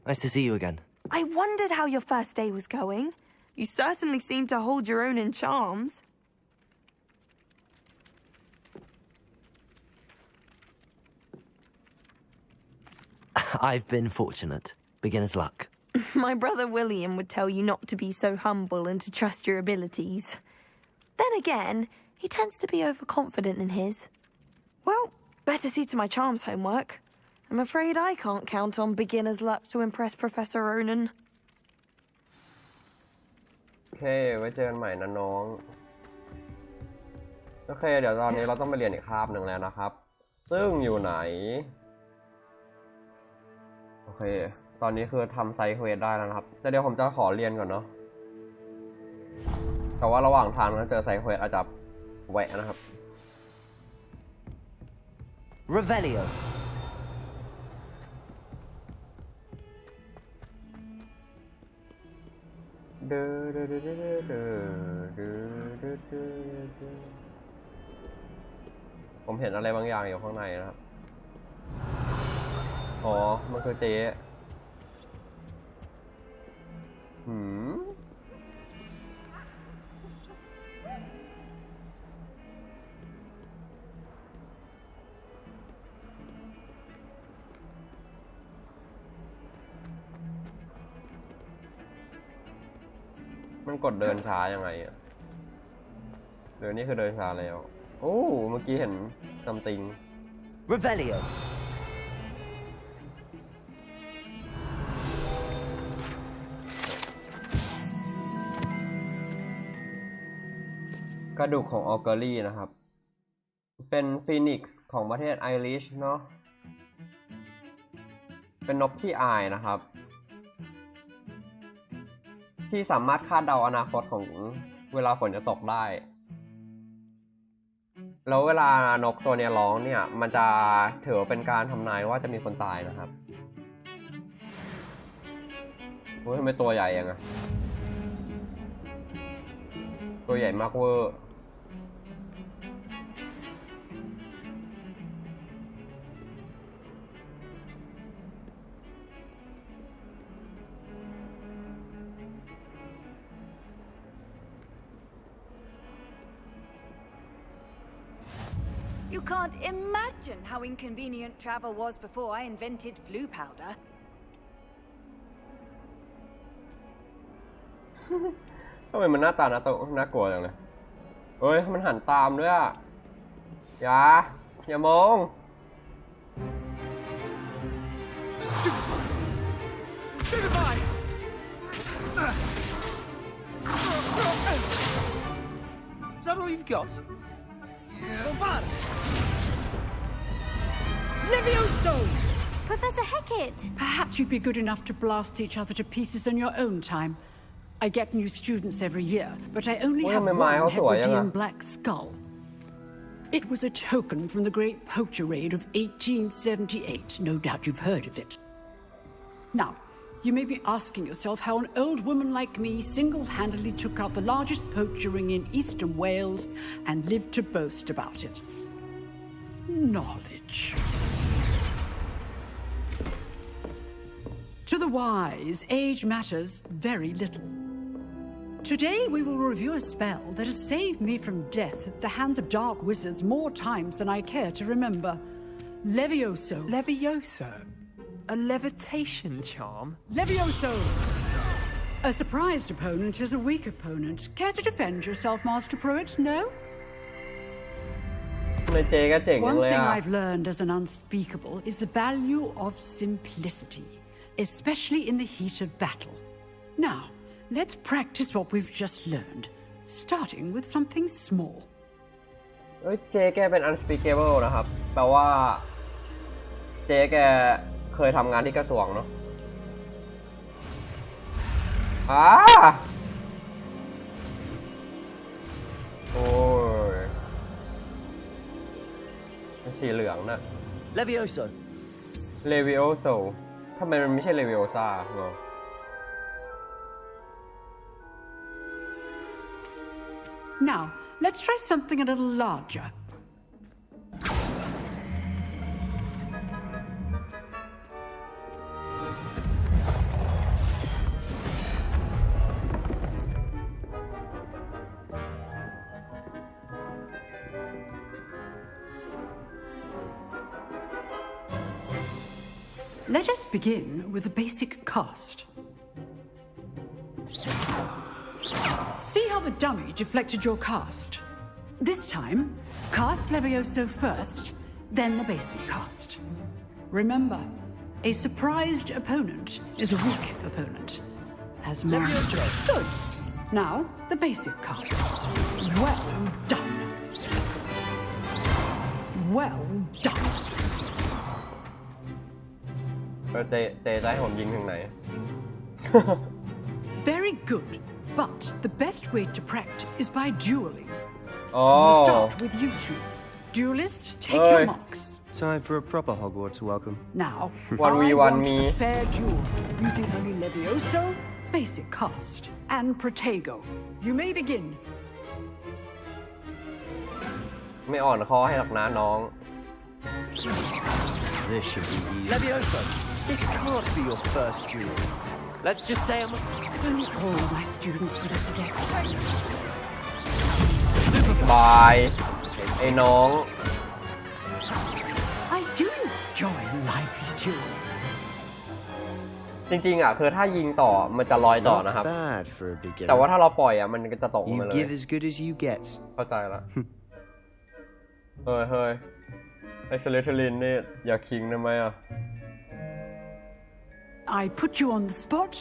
Nice to see you again. I wondered how your first day was going. You certainly seem to hold your own in charms. I've been fortunate. Beginner's luck. My brother William would tell you not to be so humble and to trust your abilities. Then again, he tends to be overconfident in his. Well, better see to my charms homework. I'm afraid I can't count on beginner's luck to impress Professor Ronan. โอเคไว้เจอกันใหม่นะน้องโอเคเดี๋ยวตอนนี้เราต้องไปเรียนอีกคาบหนึ่งแล้วนะครับซึ่งอยู่ไหนโอเคตอนนี้คือทำไซด์เควสได้แล้วนะครับแต่เดี๋ยวผมจะขอเรียนก่อนเนาะแต่ว่าระหว่างทางถ้าเจอไซด์เควสอาจจะแวะนะครับ Revelio.ผมเห็นอะไรบางอย่างอยู่ข้างในนะครับอ๋อมันคือเจ๊มันกดเดินช้ายังไงอ่ะเดี๋ยวนี้คือเดินช้าแล้วโอ้เมื่อกี้เห็น something Revelio. กระดูกของออเกอรี่นะครับเป็นฟีนิกซ์ของประเทศไอริชเนาะเป็นนกที่อายนะครับที่สามารถคาดเดาอนาคตของเวลาฝนจะตกได้แล้วเวลานกตัวนี้ร้องเนี่ยมันจะถือเป็นการทำนายว่าจะมีคนตายนะครับโอ้ยทำไมตัวใหญ่ยังไงตัวใหญ่มากเวอร์ You can't imagine how inconvenient travel was before I invented flu powder. ทำไมมันหน้าตาน่ากลัวจังเลยเฮ้ยมันหันตามด้วยอ่ะอย่ามองIs that all you've got? Levioso! Professor Hecat! Perhaps you'd be good enough to blast each other to pieces in your own time. I get new students every year, but I only have one Hebridean black skull. It was a token from the Great Poacher Raid of 1878. No doubt you've heard of it. Now, you may be asking yourself how an old woman like me single-handedly took out the largest poacher ring in eastern Wales and lived to boast about it. Knowledge. To the wise, age matters very little. Today we will review a spell that has saved me from death at the hands of dark wizards more times than I care to remember. Levioso. Levioso? A levitation charm? Levioso! A surprised opponent is a weak opponent. Care to defend yourself, Master Pruitt? No? One thing I've learned as an unspeakable is the value of simplicity, especially in the heat of battle. Now, let's practice what we've just learned, starting with something small. เจ๊แกเป็น unspeakable นะครับแปลว่าเจ๊แกเคยทำงานที่กระทรวงเนาะโอ้ยสีเหลืองน่ะ Levioso Levioso ทำไมมันไม่ใช่ Leviosa เหรอNow, let's try something a little larger. Let us begin with the basic cast. See how the dummy deflected your cast? This time, cast Levioso first, then the basic cast. Remember, a surprised opponent is a weak opponent. As master. Good. Now, the basic cast. Well done. Well done. เจจะให้ผมยิงถึงไหน Very good. But the best way to practice is by dueling. Oh. We'll start with you two. Duelists, take your marks. Time for a proper Hogwarts welcome. Now, 1v1 want me. a fair duel using only Levioso, basic cast, and Protego. You may begin. ไม่อ่อนคอให้หรอกนะน้อง This should be easy. Levioso, this can't be your first duel. Let's just say I'm... If only all my students were this adept. บายไอ้น้อง I do enjoy a lively duel. จริงๆอ่ะคือถ้ายิงต่อมันจะลอยต่อนะครับ Bad for a beginner. แต่ว่าถ้าเราปล่อยอ่ะมันก็จะตกมาเลย You give as good as you get. เข้าใจละ เฮ้ยไอ้สลิทลินนี่อย่าคิงได้ไหมอ่ะ I put you on the spot,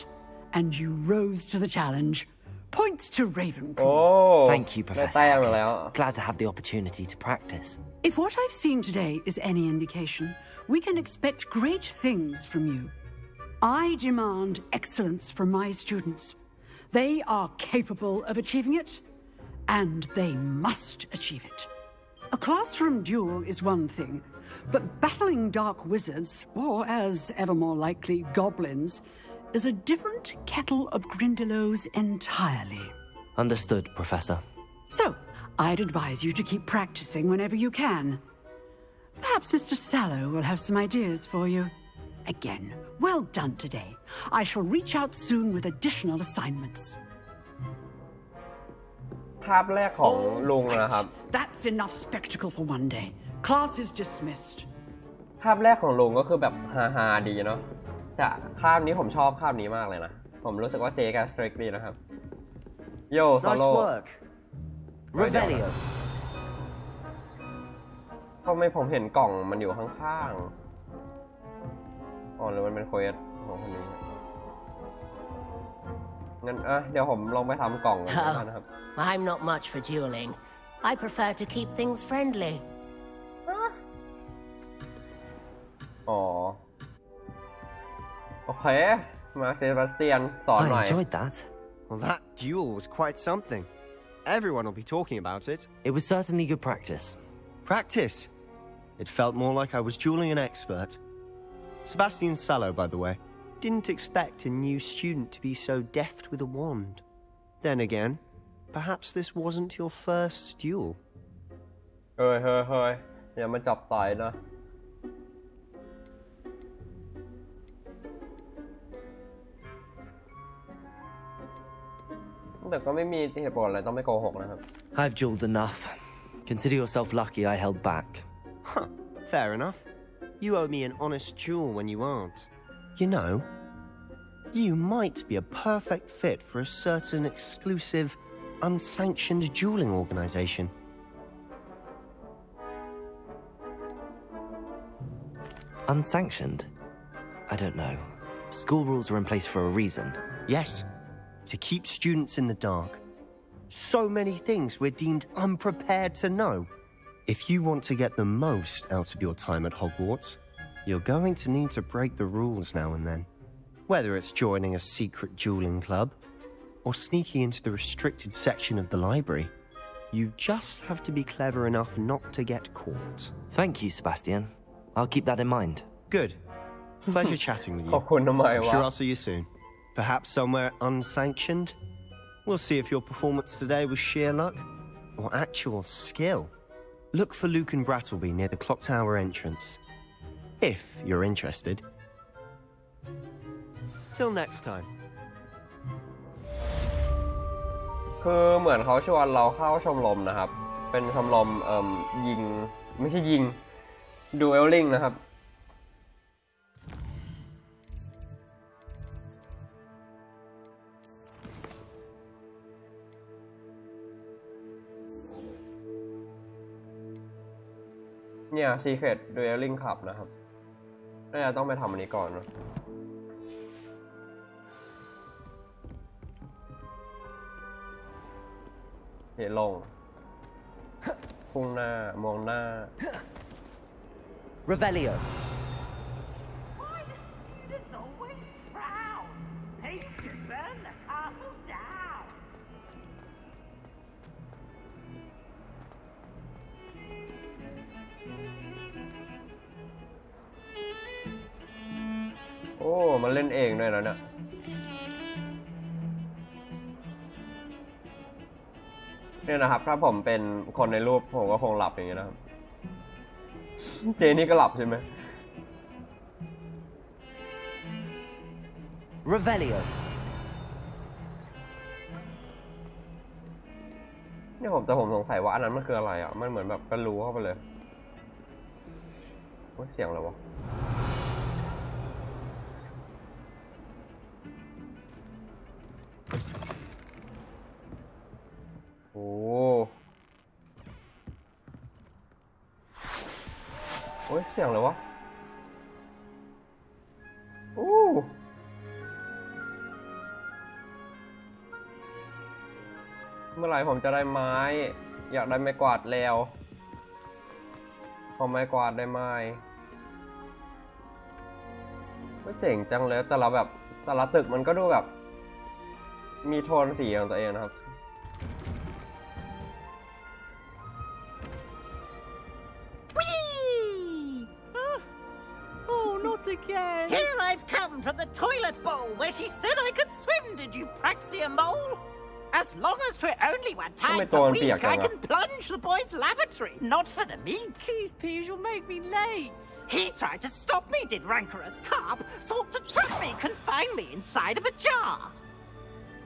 and you rose to the challenge. Points to Ravenclaw. Oh, thank you, Professor. Glad to have the opportunity to practice. If what I've seen today is any indication, we can expect great things from you. I demand excellence from my students. They are capable of achieving it, and they must achieve it. A classroom duel is one thing, but battling dark wizards, or as ever more likely, goblins, is a different kettle of Grindylows entirely. Understood, Professor. So, I'd advise you to keep practicing whenever you can. Perhaps Mr. Sallow will have some ideas for you. Again, well done today. I shall reach out soon with additional assignments. ภาพแรกของลุงนะครับ That's enough spectacle for one day. Class is dismissed. ภาพแรกของลุงก็คือแบบฮาๆดีเนาะแต่ภาพนี้ผมชอบภาพนี้มากเลยนะผมรู้สึกว่าเจกับสตริกดีนะครับโย่โซโล่ Nice work. Revelio. ทำไมผมเห็นกล่องมันอยู่ข้างๆอ๋อหรือมันเป็นเควสของคนนี้งั้นเดี๋ยวผมลองไปทำกล่องกันนะครับ I'm not much for dueling. I prefer to keep things friendly. อ๋อโอเคมาเซบาสเตียนสอนหน่อย I enjoyed that. Well, that duel was quite something. Everyone will be talking about it. It was certainly good practice. Practice? It felt more like I was dueling an expert. Sebastian Sallow, by the way, didn't expect a new student to be so deft with a wand. Then again, perhaps this wasn't your first duel. เฮ้ยอย่ามาจับต่อยนะแต่ก็ไม่มีเหตุผลอะไรต้องไม่โกหกนะครับ I've dueled enough. Consider yourself lucky I held back. Huh, fair enough. You owe me an honest duel when you aren't. You know, you might be a perfect fit for a certain exclusive, unsanctioned dueling organization. Unsanctioned? I don't know. School rules are in place for a reason. Yes, to keep students in the dark. So many things we're deemed unprepared to know. If you want to get the most out of your time at Hogwarts, you're going to need to break the rules now and then. Whether it's joining a secret dueling club or sneaking into the restricted section of the library, you just have to be clever enough not to get caught. Thank you, Sebastian. I'll keep that in mind. Good. Pleasure chatting with you. ขอบคุณทำไม I'm วะ sure I'll see you soon. Perhaps somewhere unsanctioned? We'll see if your performance today was sheer luck or actual skill. Look for Luke and Brattleby near the clock tower entrance. If you're interested. Till next time. คือเหมือนเขาชวนเราเข้าชมรมนะครับเป็นชมรมยิงไม่ใช่ยิงดูเอลลิงนะครับ เนี่ย Secret Dueling Club นะครับน่าจะต้องไปทำอันนี้ก่อนนะเดี๋ยวลงพุ่งหน้ามองหน้า Revelio.โอ้มันเล่นเองด้วยนะเนี่ยเนี่ยนะครับถ้าผมเป็นคนในรูปผมก็คงหลับอย่างนี้นะครับเจนี่ก็หลับใช่ไหม Revelio. เนี่ยผมสงสัยว่าอันนั้นมันคืออะไรอ่ะมันเหมือนแบบกระรูเข้าไปเลยโอ้ยเสียงอะไรวะโอ้ยเสียงอะไรวะเมื่อไหร่ผมจะได้ไม้อยากได้ไม้กวาดแล้วขอไม้กวาดได้ไหมไม่เจ๋งจังเลยแต่ละตึกมันก็ดูแบบมีโทนสีของตัวเองนะครับAgain. Here I've come from the toilet bowl where she said I could swim, did you Praxia mole? As long as we're only one time per week, I can plunge the boys' lavatory, not for the meek. Please, Peeves, you'll make me late. He tried to stop me, did rancorous carp, sought to trap me, confine me inside of a jar.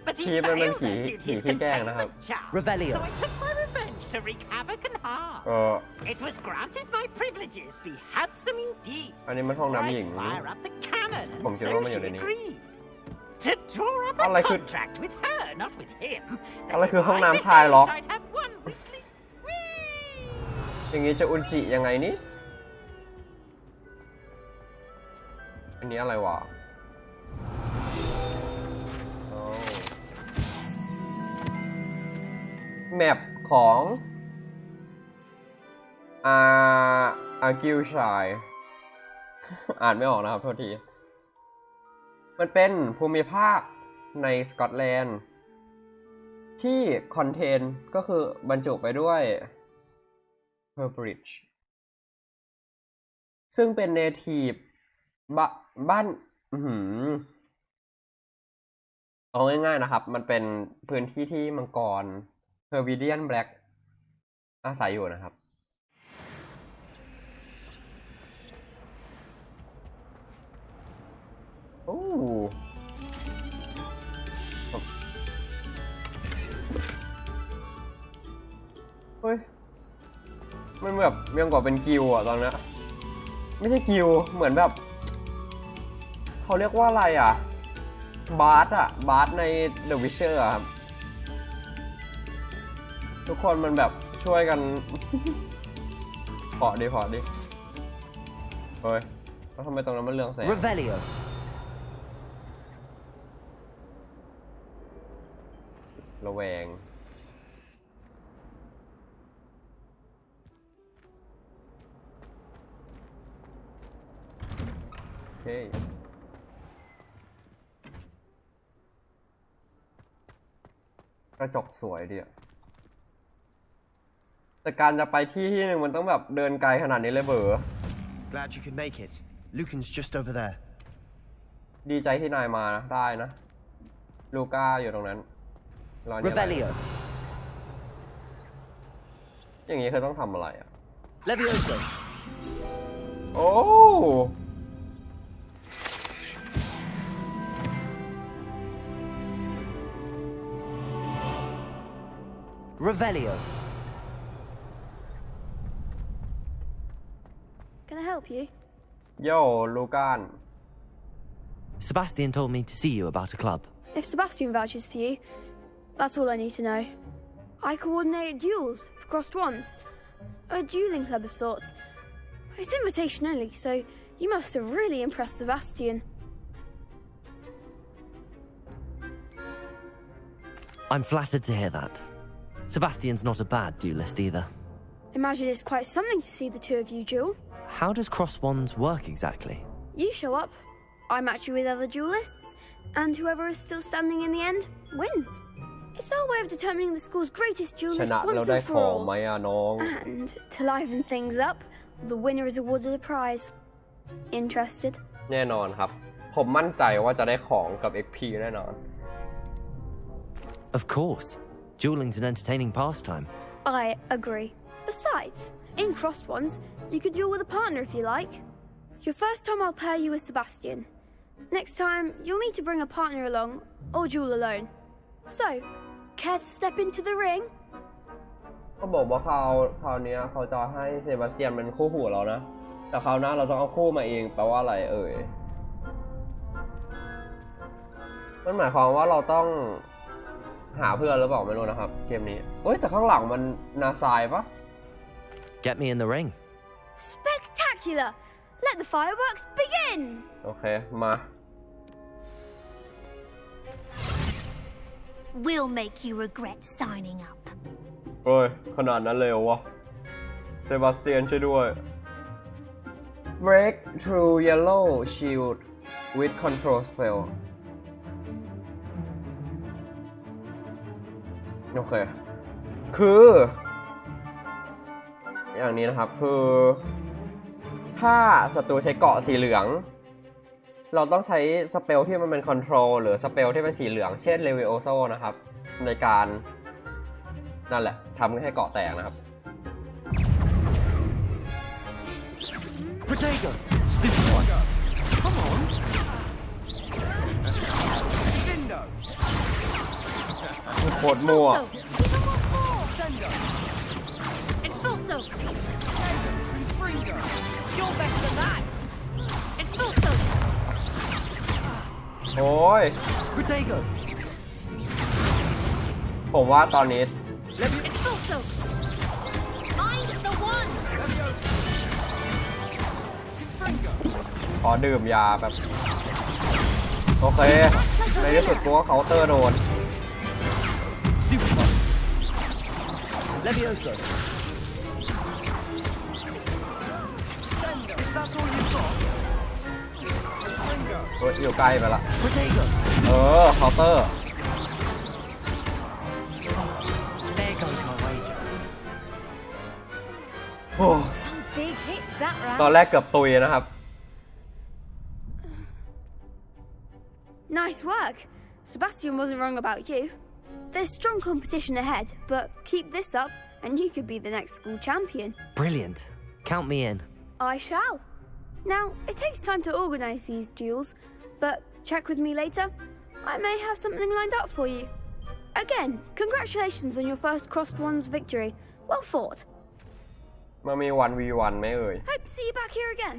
But he failed as did his containment charm. Revelio. So I took my revenge to wreak havoc and harm. It was granted my privileges be handsome indeed. อันนี้มันห้องน้ำหญิง Fire up the cannon, ผม and คิด so ว่ามันอ she ยู่ในนี้ agreed to draw up a contract with her, not with him. อะไรคือห้องน้ำชายล็อกอย่างงี้จะอุนจิยังไงนี่อันนี้อะไรวะแมปของกิลชัยอ่านไม่ออกนะครับโทษทีมันเป็นภูมิภาคในสกอตแลนด์ที่คอนเทนก็คือบรรจุไปด้วยเฮอร์บริดจ์ซึ่งเป็นเนทีฟบ้านเอาง่ายๆนะครับมันเป็นพื้นที่ที่มังกรเฮอร์วิเดียนแบล็กอาศัยอยู่นะครับโอ้เฮ้ยมันแบบยังกว่าเป็นกิลอ่ะตอนนี้ไม่ใช่กิลเหมือนแบบเขาเรียกว่าอะไรอ่ะบาสใน The Witcher อ่ะครับทุกคนมันแบบช่วยกันพอดิเฮ้ยแล้วทำไมตรงนั้นมันเรืองแสง Revelio. ระแวงโอเคกระจกสวยดีอะแต่การจะไปที่หนึ่งมันต้องแบบเดินไกลขนาดนี้เลยเบอ Glad you could make it. Lucan's just over there. ดีใจที่นายมานะได้นะลูก้าอยู่ตรงนั้น Revelio. อย่างนี้คือต้องทำอะไรอ่ะ Levioso. โอ้ Revelio. Can I help you? Yo, Lucan. Sebastian told me to see you about a club. If Sebastian vouches for you, that's all I need to know. I coordinate duels for crossed wands. A dueling club of sorts. It's invitation only, so you must have really impressed Sebastian. I'm flattered to hear that. Sebastian's not a bad duelist either. Imagine it's quite something to see the two of you duel. How does cross wands work exactly? You show up, I match you with other duelists, and whoever is still standing in the end wins. It's our way of determining the school's greatest duelist once and for all. And to liven things up, the winner is awarded a prize. Interested? แน่นอนครับผมมั่นใจว่าจะได้ของกับ XP แน่นอน Of course. Dueling's an entertaining pastime. I agree. Besides, in crossed ones, you could duel with a partner if you like. Your first time I'll pair you with Sebastian. Next time, you'll need to bring a partner along, or duel alone. So, care to step into the ring? เขาบอกว่าคราวนี้เขาจะให้เซบาสเตียนเป็นคู่หูเรานะแต่คราวหน้าเราต้องเอาคู่มาเองแปลว่าอะไรเอ่ยมันหมายความว่าเราต้องหาเพื่อนหรือเปล่าไม่รู้นะครับเกมนี้เฮ้ยแต่ข้างหลังมันนาซายปะ Get me in the ring. Spectacular! Let the fireworks begin! โอเคมา We'll make you regret signing up. เฮ้ยขนาดนั้นเลยวะเซบาสเตียนช่วยด้วย Break through yellow shield with control spell โอเคคืออย่างนี้นะครับคือถ้าศัตรูใช้เกราะสีเหลืองเราต้องใช้สเปลที่มันเป็นคอนโทรลหรือสเปลที่เป็นสีเหลืองเช่นเลวิโอโซนะครับในการนั่นแหละทำให้เกราะแตกนะครับ Protego! Stupid one! Come on! Lindo! โคตรมั่ว Expulso! Fringo! You're better than that! Expulso! โอ้ย Protego! ผมว่าตอนนี้ Expulso! Mind the one! ขอดื่มยาแบบโอเคในที่สุดตัวเคาน์เตอร์โดน Stupid one! Levioso! Is that all you've got? Fringo! เฮ้ยอยู่ใกล้ไปละ Protego! เคาน์เตอร์ There goes my wager. โอ้ Some big hits that ตอน round. แรกเกือบตุยนะครับ Nice work. Sebastian wasn't wrong about you. There's strong competition ahead, but keep this up and you could be the next school champion. Brilliant. Count me in. I shall. Now, it takes time to organise these duels, but check with me later. I may have something lined up for you. Again, congratulations on your first Crossed Ones victory. Well fought. มามี 1v1 ไหมเอ่ย Hope to see you back here again.